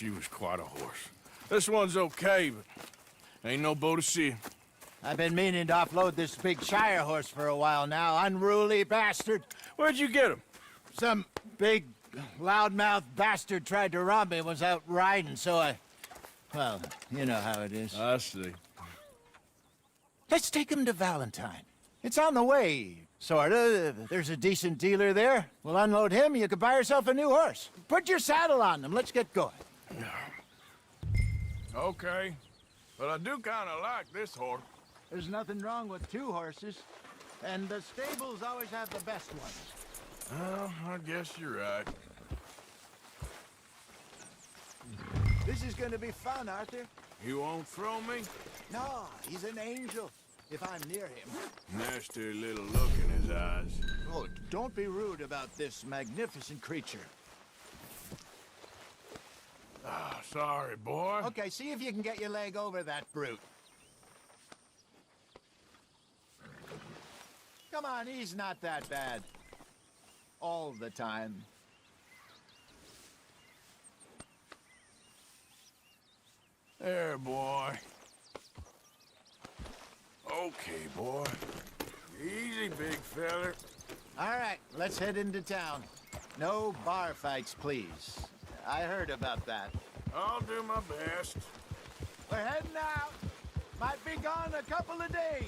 she was quite a horse. This one's okay, but ain't no bow to see. I've been meaning to offload this big Shire horse for a while now. Unruly bastard. Where'd you get him? Some big, loudmouth bastard tried to rob me, was out riding, so I... Well, you know how it is. I see. Let's take him to Valentine. It's on the way, sorta. There's a decent dealer there. We'll unload him, you could buy yourself a new horse. Put your saddle on him, let's get going. Okay, but I do kind of like this horse. There's nothing wrong with two horses, and the stables always have the best ones. Well, I guess you're right. This is gonna be fun, Arthur. You won't throw me? No, he's an angel, if I'm near him. Nasty little look in his eyes. Oh, don't be rude about this magnificent creature. Ah, sorry, boy. Okay, see if you can get your leg over that brute. Come on, he's not that bad. All the time. There, boy. Okay, boy. Easy, big feller. All right, let's head into town. No bar fights, please. I heard about that. I'll do my best. We're heading out. Might be gone a couple of days.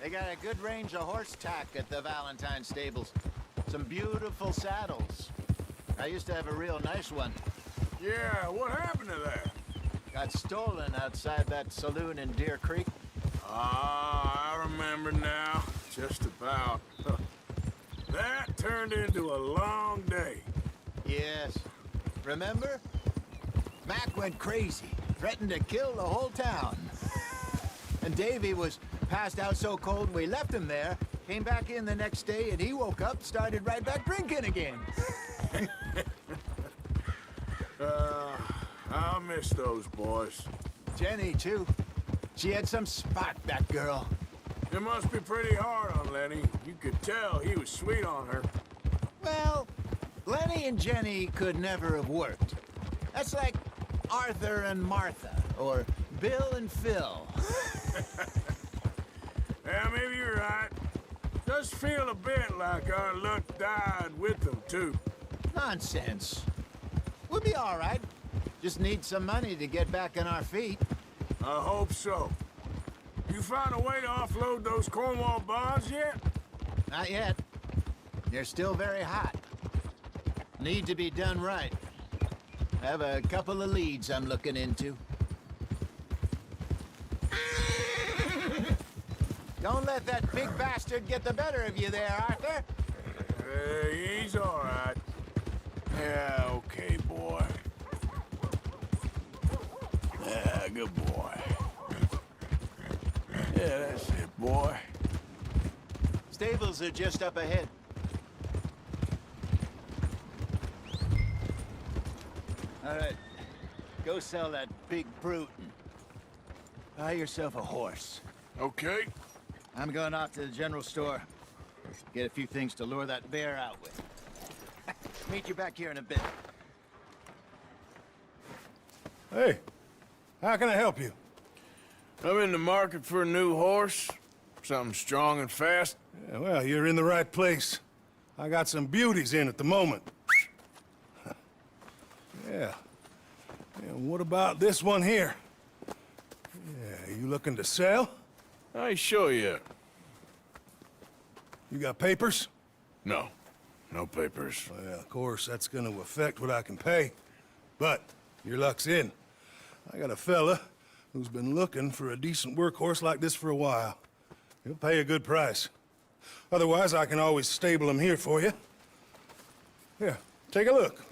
They got a good range of horse tack at the Valentine stables. Some beautiful saddles. I used to have a real nice one. Yeah, what happened to that? Got stolen outside that saloon in Deer Creek. Ah, I remember now. Just about. That turned into a long day. Yes. Remember? Mac went crazy, threatened to kill the whole town. And Davy was passed out so cold we left him there, came back in the next day, and he woke up, started right back drinking again. I'll miss those boys. Jenny, too. She had some spot, that girl. It must be pretty hard on Lenny. You could tell he was sweet on her. Well, Lenny and Jenny could never have worked. That's like Arthur and Martha, or Bill and Phil. Yeah, maybe you're right. Does feel a bit like our luck died with them, too. Nonsense. We'll be all right. Just need some money to get back on our feet. I hope so. You found a way to offload those Cornwall bonds yet? Not yet. They're still very hot. Need to be done right. Have a couple of leads I'm looking into. Don't let that big bastard get the better of you there, Arthur. He's all right. Yeah, okay, boy. Yeah, good boy. Yeah, that's it, boy. Stables are just up ahead. All right. Go sell that big brute and buy yourself a horse. Okay. I'm going off to the general store. Get a few things to lure that bear out with. Meet you back here in a bit. Hey, how can I help you? I'm in the market for a new horse. Something strong and fast. Yeah, well, you're in the right place. I got some beauties in at the moment. Yeah. And what about this one here? Yeah, you looking to sell? I show you. You got papers? No. No papers. Well, of course, that's gonna affect what I can pay. But your luck's in. I got a fella who's been looking for a decent workhorse like this for a while. He'll pay a good price. Otherwise, I can always stable him here for you. Here, take a look.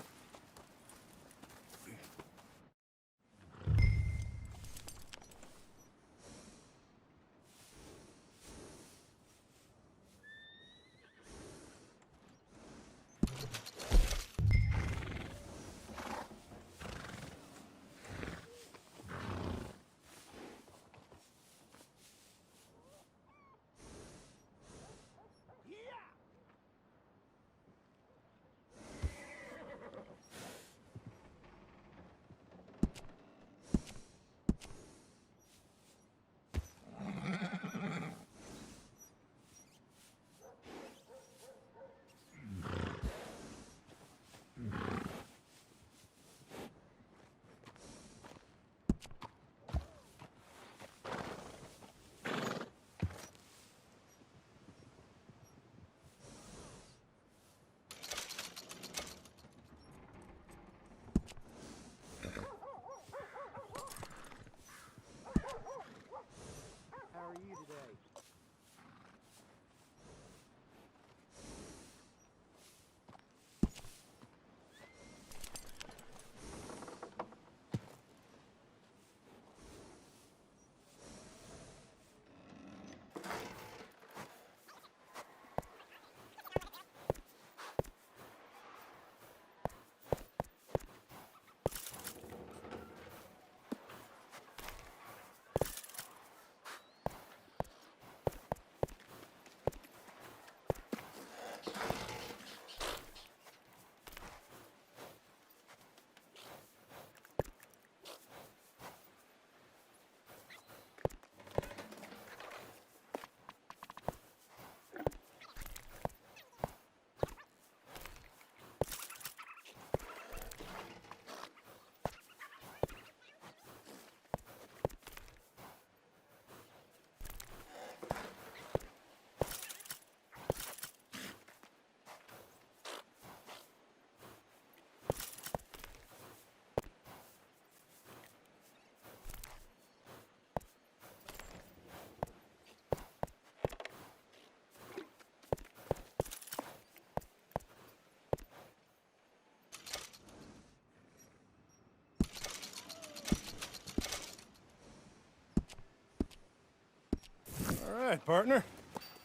right, partner.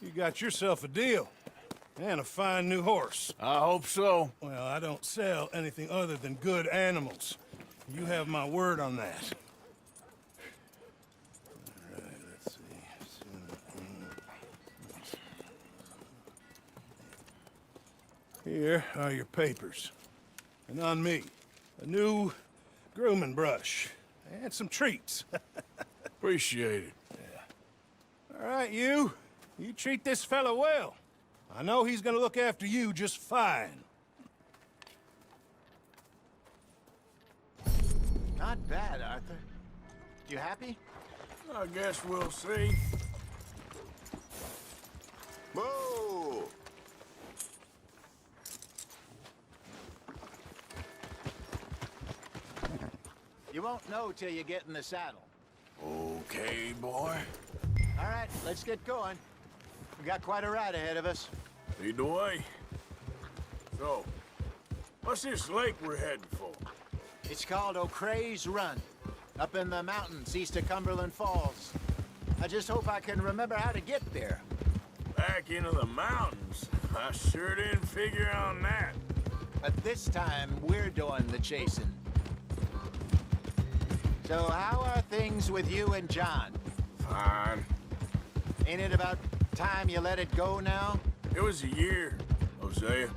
You got yourself a deal. And a fine new horse. I hope so. Well, I don't sell anything other than good animals. You have my word on that. All right, let's see. Here are your papers. And on me, a new grooming brush. And some treats. Appreciate it. All right, you. You treat this fella well. I know he's gonna look after you just fine. Not bad, Arthur. You happy? I guess we'll see. Whoa! You won't know till you get in the saddle. Okay, boy. All right, let's get going. We got quite a ride ahead of us. Lead the way. So, what's this lake we're heading for? It's called O'Creagh's Run, up in the mountains east of Cumberland Falls. I just hope I can remember how to get there. Back into the mountains? I sure didn't figure on that. But this time, we're doing the chasing. So how are things with you and John? Fine. Ain't it about time you let it go now? It was a year, Hosea.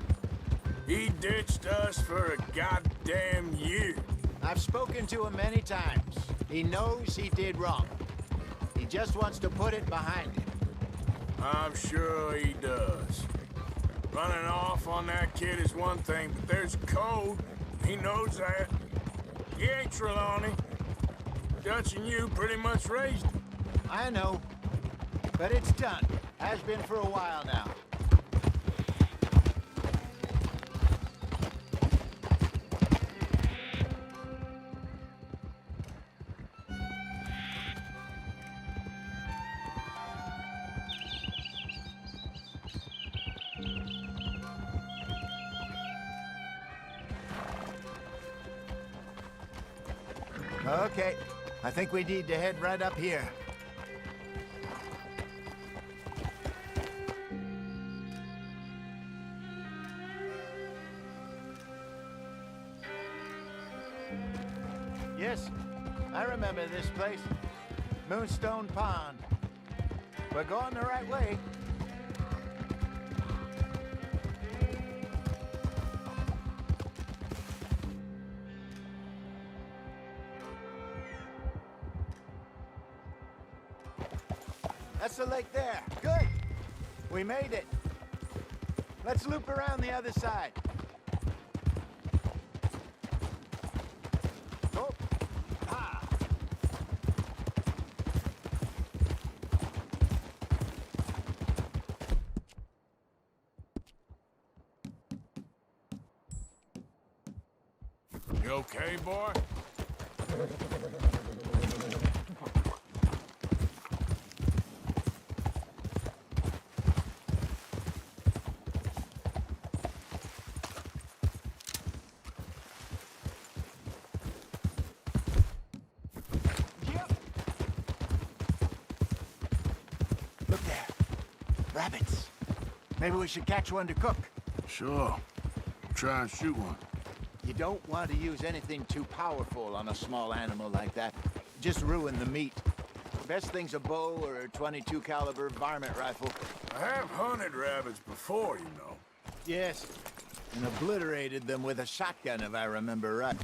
He ditched us for a goddamn year. I've spoken to him many times. He knows he did wrong. He just wants to put it behind him. I'm sure he does. Running off on that kid is one thing, but there's code. He knows that. He ain't Trelawney. Dutch and you pretty much raised him. I know. But it's done. Has been for a while now. Okay. I think we need to head right up here. Yes, I remember this place. Moonstone Pond. We're going the right way. That's the lake there. Good. We made it. Let's loop around the other side. Oh. Ah. You okay, boy? Look there. Rabbits. Maybe we should catch one to cook. Sure. Try and shoot one. You don't want to use anything too powerful on a small animal like that. Just ruin the meat. Best thing's a bow or a .22 caliber varmint rifle. I have hunted rabbits before, you know. Yes, and obliterated them with a shotgun if I remember right.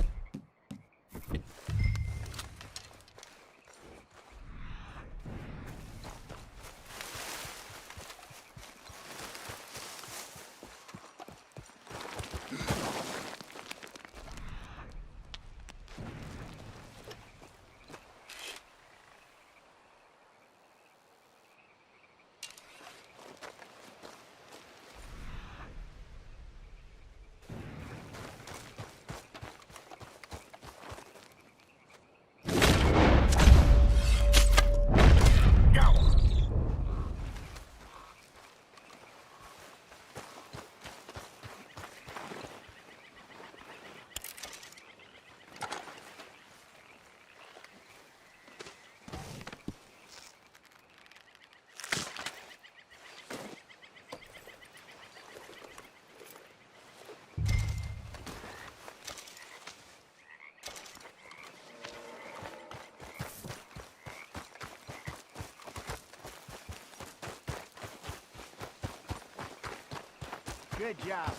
Good job.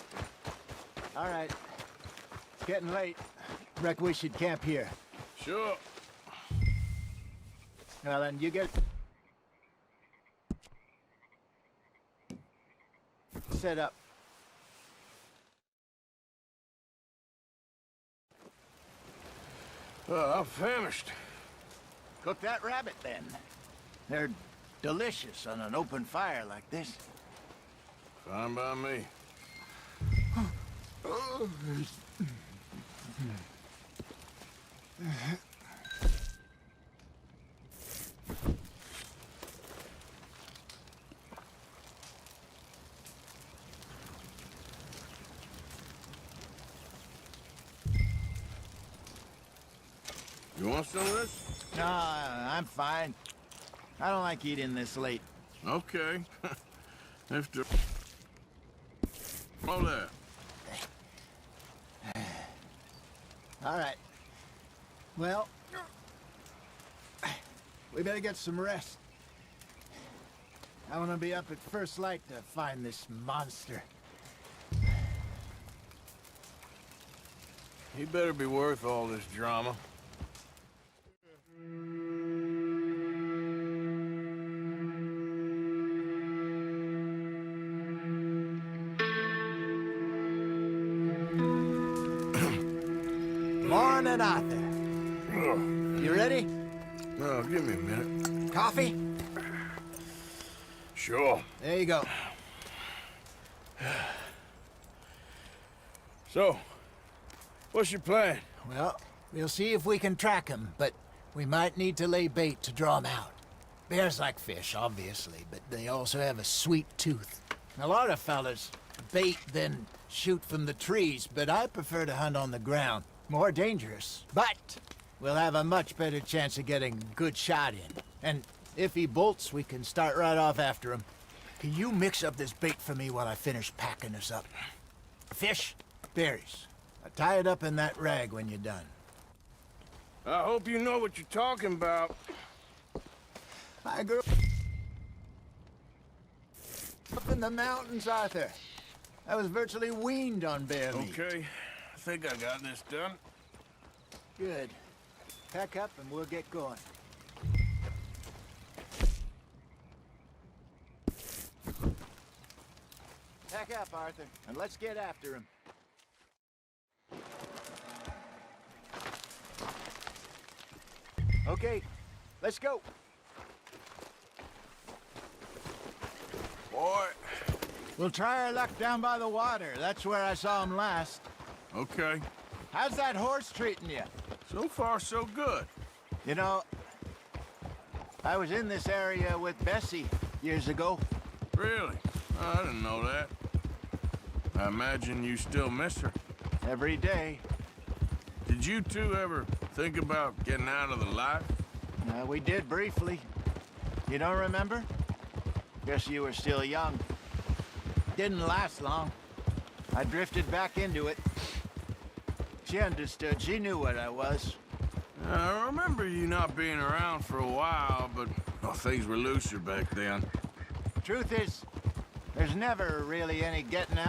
All right. It's getting late. Reckon we should camp here. Sure. Well, then you get set up. I'm famished. Cook that rabbit, then. They're delicious on an open fire like this. Fine by me. You want some of this? No, I'm fine. I don't like eating this late. Okay. After all that. All right. Well, we better get some rest. I want to be up at first light to find this monster. He better be worth all this drama. Morning, Arthur. You ready? No, give me a minute. Coffee? Sure. There you go. So, what's your plan? Well, we'll see if we can track him, but we might need to lay bait to draw him out. Bears like fish, obviously, but they also have a sweet tooth. A lot of fellas bait, then shoot from the trees, but I prefer to hunt on the ground. More dangerous, but we'll have a much better chance of getting a good shot in. And if he bolts, we can start right off after him. Can you mix up this bait for me while I finish packing us up? Fish, berries. Tie it up in that rag when you're done. I hope you know what you're talking about. I grew up in the mountains, Arthur. I was virtually weaned on bear meat. Okay, I think I got this done. Good. Pack up and we'll get going. Pack up, Arthur, and let's get after him. Okay, let's go. Boy. We'll try our luck down by the water. That's where I saw him last. Okay. How's that horse treating you? So far, so good. You know, I was in this area with Bessie years ago. Really? I didn't know that. I imagine you still miss her. Every day. Did you two ever think about getting out of the life? We did briefly. You don't remember? Guess you were still young. Didn't last long. I drifted back into it. She understood. She knew what I was. I remember you not being around for a while, but well, things were looser back then. Truth is, there's never really any getting out.